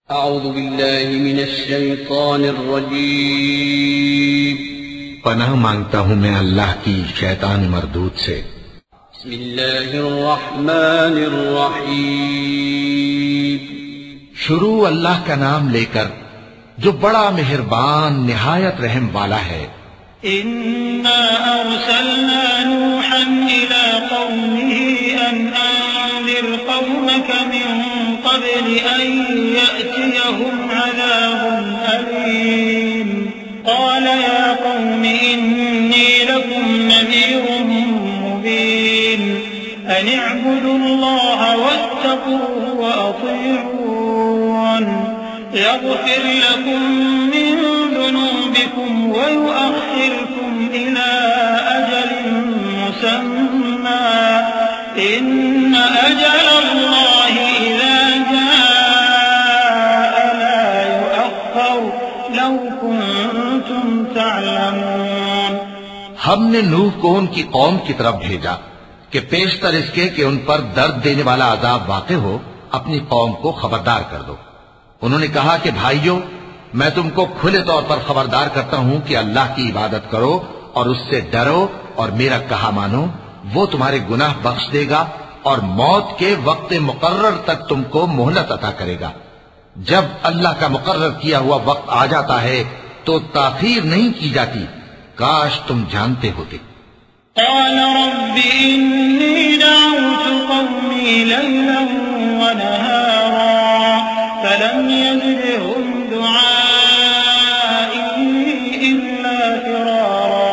अऊज़ु बिल्लाहि मिनश शैतानिर रजीम। पनाह मांगता हूँ मैं अल्लाह की शैतान मरदूद से। बिस्मिल्लाहिर रहमानिर रहीम। शुरू अल्लाह का नाम लेकर जो बड़ा मेहरबान निहायत रहम वाला है। इन्ना अरसलना नूहन इला कौमिही अन अंदिर कौमक मिन क़ब्ल अन यअतियहुम अज़ाबुन अलीम। क़ाल या कौमि इन्नी लकुम नज़ीरुम मुबीन। अन इअ्बुदुल्लाह वत्तक़ूहु व अतीऊन। यग़फिर लकुम मिन ज़ुनूबिकुम व युअख्खिरकुम इला अजलिन मुसम्मा। इन्न अजलल्लाहि इज़ा जाअ ला युअख्खर लौ कुंतुम तअलमून। हमने नूह को उनकी कौम की तरफ भेजा कि पेशतर इसके कि उन पर दर्द देने वाला अजाब वाक़े हो, अपनी कौम को खबरदार कर दो। उन्होंने कहा कि भाइयों, मैं तुमको खुले तौर पर खबरदार करता हूं कि अल्लाह की इबादत करो और उससे डरो और मेरा कहा मानो। वो तुम्हारे गुनाह बख्श देगा और मौत के वक्त मुकर्रर तक तुमको मोहलत अता करेगा। जब अल्लाह का मुकर्रर किया हुआ वक्त आ जाता है तो ताखीर नहीं की जाती। काश तुम जानते होते। क़ाल रब्बि इन्नी दअउतु क़ौमी लैलन व नहारा फलम यज़िदहुम दुआई इल्ला फ़िरारा।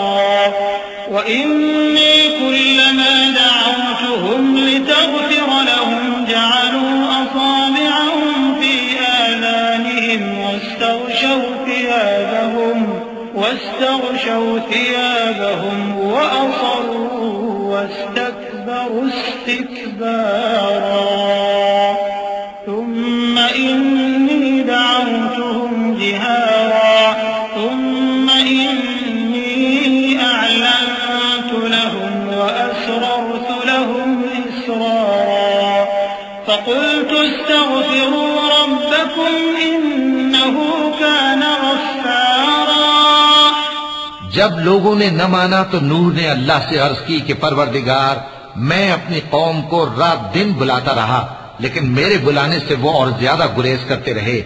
व इन्नी कुल्लमा दअउतुहुम लितग़फिर लहुम जअलू असाबिअहुम फ़ी आज़ानिहिम واستغشوا ثيابهم وأصروا واستكبروا استكبارا ثم إني دعوتهم جهارا ثم إني أعلنت لهم وأسررت لهم إسرارا فقلت استغفروا ربكم إنه كان غفارا। जब लोगों ने न माना तो नूह ने अल्लाह से अर्ज की कि परवरदिगार, मैं अपनी कौम को रात दिन बुलाता रहा, लेकिन मेरे बुलाने से वो और ज्यादा गुरेज करते रहे।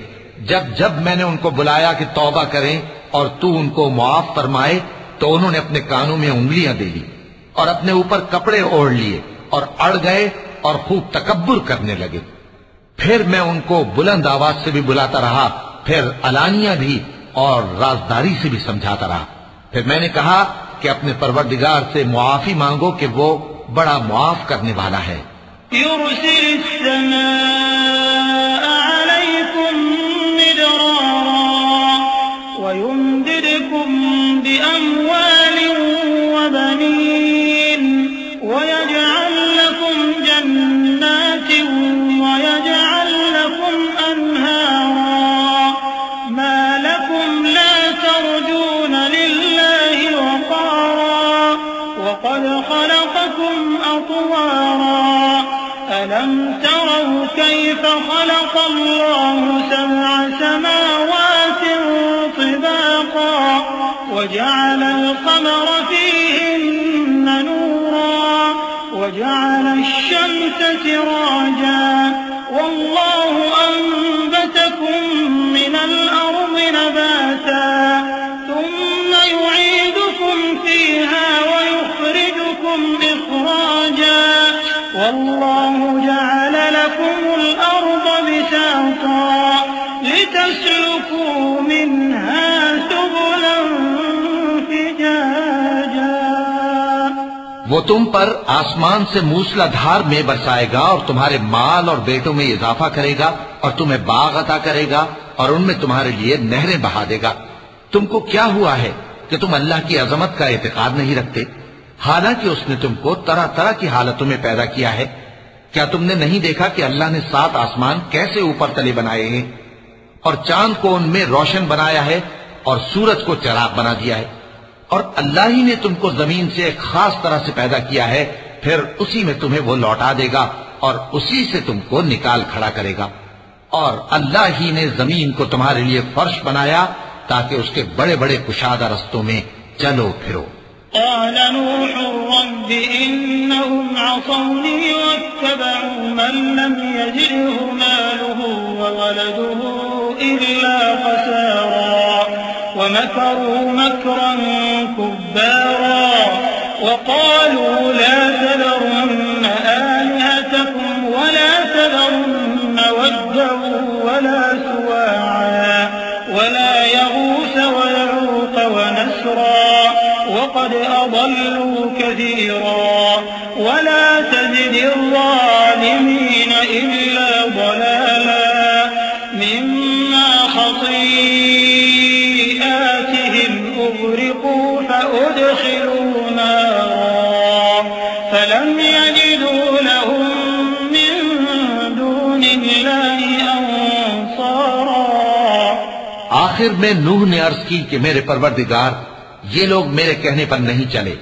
जब जब मैंने उनको बुलाया कि तौबा करें और तू उनको मुआफ फरमाए, तो उन्होंने अपने कानों में उंगलियां दे ली और अपने ऊपर कपड़े ओढ़ लिए और अड़ गए और खूब तकब्बुर करने लगे। फिर मैं उनको बुलंद आवाज से भी बुलाता रहा, फिर अलानिया भी और राजदारी से भी समझाता रहा। फिर मैंने कहा कि अपने परवरदिगार से मुआफी मांगो कि वो बड़ा मुआफ करने वाला है। युरसिलिस समाअ अलैकुम मिदरारा व युमदिदकुम बिअमवालिन व बनीन व यजअल लकुम जन्नातिन व यजअल लकुम अनहारा। मा लकुम ला तर्जून وقد خلقكم أطوارا ألم تروا كيف خلق الله سبع سماوات طباقا وجعل القمر فيهن نورا وجعل الشمس سراجا والله أنبتكم من الأرض نباتا ثم يعيدكم فيها إخراجا والله جعل لكم الأرض بساطا لتسلكوا منها سبلا فجاجا। वो तुम पर आसमान से मूसलाधार में बरसाएगा और तुम्हारे माल और बेटों में इजाफा करेगा और तुम्हें बाग अता करेगा और उनमें तुम्हारे लिए नहरें बहा देगा। तुमको क्या हुआ है कि तुम अल्लाह की अजमत का एतकाद नहीं रखते, हालांकि उसने तुमको तरह तरह की हालतों में पैदा किया है। क्या तुमने नहीं देखा कि अल्लाह ने 7 आसमान कैसे ऊपर तले बनाए हैं और चांद को उनमें रोशन बनाया है और सूरज को चिराग बना दिया है। और अल्लाह ही ने तुमको जमीन से एक खास तरह से पैदा किया है, फिर उसी में तुम्हें वो लौटा देगा और उसी से तुमको निकाल खड़ा करेगा। और अल्लाह ही ने जमीन को तुम्हारे लिए फर्श बनाया ताकि उसके बड़े बड़े कुशादा रस्तों में चलो फिरो। قال نوح رب إنهم عصوني واتبعوا من لم يزده ماله وولده إلا خسارا ومكروا مكرا كبارا وقالوا لا تذرن آلهتكم ولا تذرن ودا ولا سواعا ولا يغوث ويعوق ونسرا وقد أضلوا كثيرا ولا تزد الظالمين إلا ضلالا مما خطيئاتهم أغرقوا فأدخلوا نارا فلم يجدوا لهم من دون الله أنصارا। आखिर में नूह ने अर्ज की कि मेरे परवरदिगार, ये लोग मेरे कहने पर नहीं चले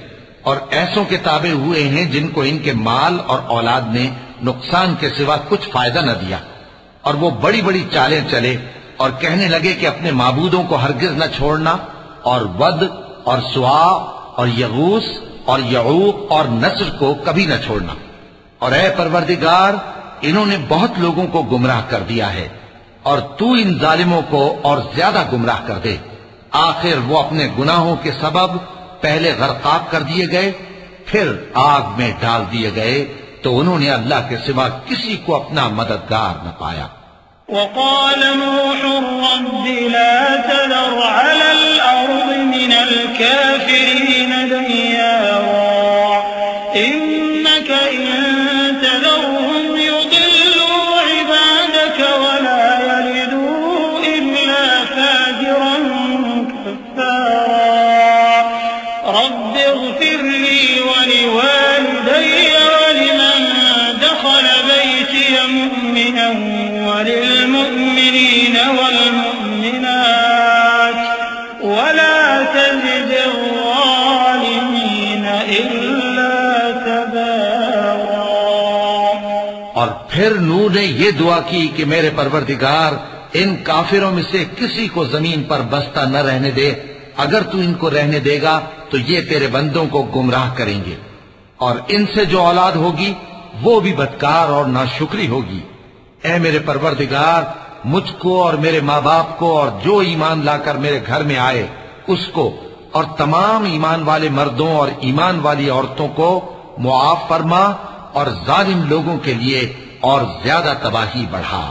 और ऐसों के ताबे हुए हैं जिनको इनके माल और औलाद ने नुकसान के सिवा कुछ फायदा न दिया, और वो बड़ी बड़ी चालें चले और कहने लगे कि अपने माबूदों को हरगिज न छोड़ना, और वद और सुआ और यगूस और यऊक और नस्र को कभी न छोड़ना। और ऐ परवरदिगार, इन्होंने बहुत लोगों को गुमराह कर दिया है और तू इन जालिमों को और ज्यादा गुमराह कर दे। आखिर वो अपने गुनाहों के सबब पहले गर्काब कर दिए गए, फिर आग में डाल दिए गए, तो उन्होंने अल्लाह के सिवा किसी को अपना मददगार न पाया। وقال نوح رب لا تذر على الأرض من الكافرين ديارا إنك إن تذرهم يضلوا عبادك ولا يلدوا إلا فاجرا كفارا رب اغفر لي ولوالدي ولمن دخل بيتي مؤمنا وللمؤمنين والمؤمنات ولا تزد الظالمين إلا تبارا। और फिर नूह ने ये दुआ की कि मेरे परवरदिगार, इन काफिरों में से किसी को जमीन पर बसता न रहने दे। अगर तू इनको रहने देगा तो ये तेरे बंदों को गुमराह करेंगे, और इनसे जो औलाद होगी वो भी बदकार और नाशुक्री होगी। ऐ मेरे परवरदिगार, मुझको और मेरे माँ बाप को और जो ईमान लाकर मेरे घर में आए उसको और तमाम ईमान वाले मर्दों और ईमान वाली औरतों को मुआफ फरमा और जालिम लोगों के लिए और ज्यादा तबाही बढ़ा।